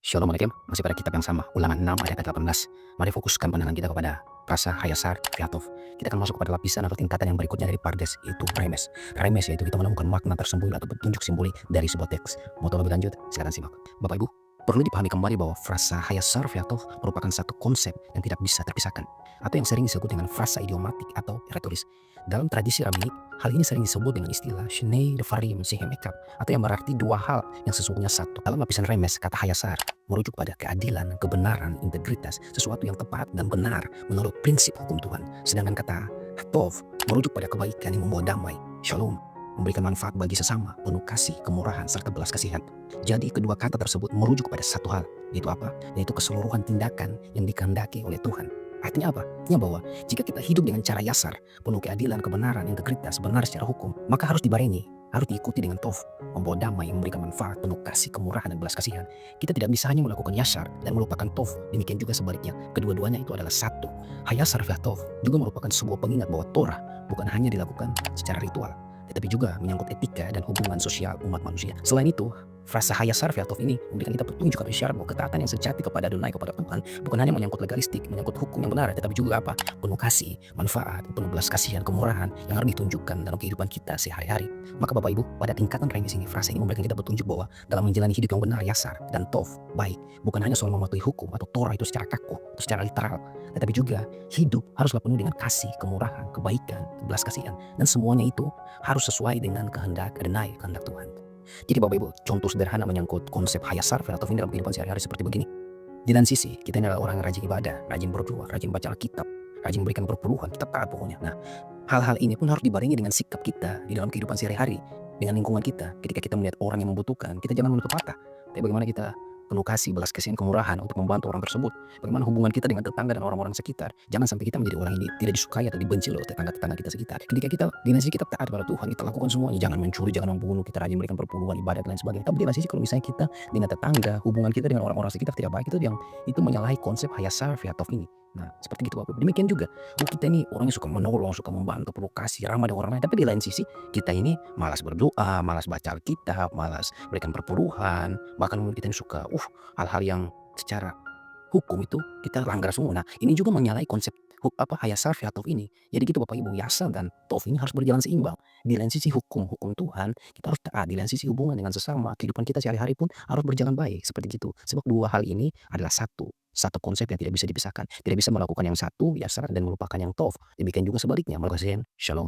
Shalom Alaikum, masih pada kitab yang sama, Ulangan 6 ayat 18. Mari fokuskan pandangan kita kepada frasa Hayasar Fiatov. Kita akan masuk kepada lapisan atau tingkatan yang berikutnya dari Pardes, yaitu Remes. Remes yaitu kita menemukan makna tersembunyi atau petunjuk simbolik dari sebuah teks. Mau tahu lebih lanjut? Silakan simak. Bapak Ibu, perlu dipahami kembali bahwa frasa Hayasar Fiatov merupakan satu konsep yang tidak bisa terpisahkan, atau yang sering disebut dengan frasa idiomatik atau retoris. Dalam tradisi rabbini, hal ini sering disebut dengan istilah Shnei Devarim Shehemekab, atau yang berarti dua hal yang sesungguhnya satu. Dalam lapisan Remes, kata Hayasar merujuk pada keadilan, kebenaran, integritas, sesuatu yang tepat dan benar menurut prinsip hukum Tuhan. Sedangkan kata Tov merujuk pada kebaikan yang membawa damai, Shalom, memberikan manfaat bagi sesama, penuh kasih, kemurahan, serta belas kasihan. Jadi kedua kata tersebut merujuk pada satu hal, yaitu apa? Yaitu keseluruhan tindakan yang dikehendaki oleh Tuhan. Artinya apa? Artinya bahwa jika kita hidup dengan cara yasar, penuh keadilan, kebenaran, integritas, benar secara hukum, maka harus dibarengi, harus diikuti dengan tov, membawa damai, memberikan manfaat, penuh kasih, kemurahan, dan belas kasihan. Kita tidak bisa hanya melakukan yasar dan melupakan tov, demikian juga sebaliknya. Kedua-duanya itu adalah satu. Hayasar via tov juga merupakan sebuah pengingat bahwa Torah bukan hanya dilakukan secara ritual, tetapi juga menyangkut etika dan hubungan sosial umat manusia. Selain itu, frasa Hayasar Fiatov ini memberikan kita petunjuk atau isyarat bahwa ketaatan yang sejati kepada Adonai, kepada Tuhan, bukan hanya menyangkut legalistik, menyangkut hukum yang benar, tetapi juga apa? Penuh kasih, manfaat, penuh belas kasihan, kemurahan yang harus ditunjukkan dalam kehidupan kita sehari-hari. Maka Bapak Ibu, pada tingkatan remes ini, frasa ini memberikan kita petunjuk bahwa dalam menjalani hidup yang benar, yasar dan tov, baik, bukan hanya soal mematuhi hukum atau Torah itu secara kaku, atau secara literal, tetapi juga hidup haruslah penuh dengan kasih, kemurahan, kebaikan, belas kasihan, dan semuanya itu harus sesuai dengan kehendak Adonai, kehendak Tuhan. Jadi Bapak Ibu, contoh sederhana menyangkut konsep Hayasar Fiatov ini dalam kehidupan sehari-hari seperti begini. Di lain sisi, kita ini adalah orang yang rajin ibadah, rajin berdoa, rajin baca Alkitab, rajin berikan perpuluhan, kita taat pokoknya. Nah, hal-hal ini pun harus dibarengi dengan sikap kita di dalam kehidupan sehari-hari, dengan lingkungan kita. Ketika kita melihat orang yang membutuhkan, kita jangan menutup mata. Tapi bagaimana kita penuh kasih, belas kasihan, kemurahan untuk membantu orang tersebut. Bagaimana hubungan kita dengan tetangga dan orang-orang sekitar. Jangan sampai kita menjadi orang ini tidak disukai atau dibenci oleh tetangga-tetangga kita sekitar. Ketika kita di lain sisi kita taat kepada Tuhan, kita lakukan semuanya. Jangan mencuri, jangan membunuh, kita rajin memberikan perpuluhan, ibadah dan lain sebagainya. Tapi di lain sisi kalau misalnya kita dengan tetangga, hubungan kita dengan orang-orang sekitar tidak baik, itu menyalahi konsep Hayasar Fiatov ini. Nah, seperti itu Bapak. Demikian juga, kita ini orangnya suka menolong, suka membantu, perlu kasih, ramah dengan orang lain. Tapi di lain sisi, kita ini malas berdoa, malas baca Alkitab, malas berikan perpuluhan, bahkan kita ini suka hal-hal yang secara hukum itu kita langgar semua. Nah, ini juga menyalahi konsep Hayasar Fiatov ini. Jadi gitu Bapak Ibu, yasar dan tov ini harus berjalan seimbang. Di lain sisi hukum Tuhan, kita harus taat. Di lain sisi hubungan dengan sesama, kehidupan kita sehari-hari pun harus berjalan baik. Seperti gitu. Sebab dua hal ini adalah satu konsep yang tidak bisa dipisahkan. Tidak bisa melakukan yang satu, yasar, dan melupakan yang tov. Demikian juga sebaliknya. Shalom.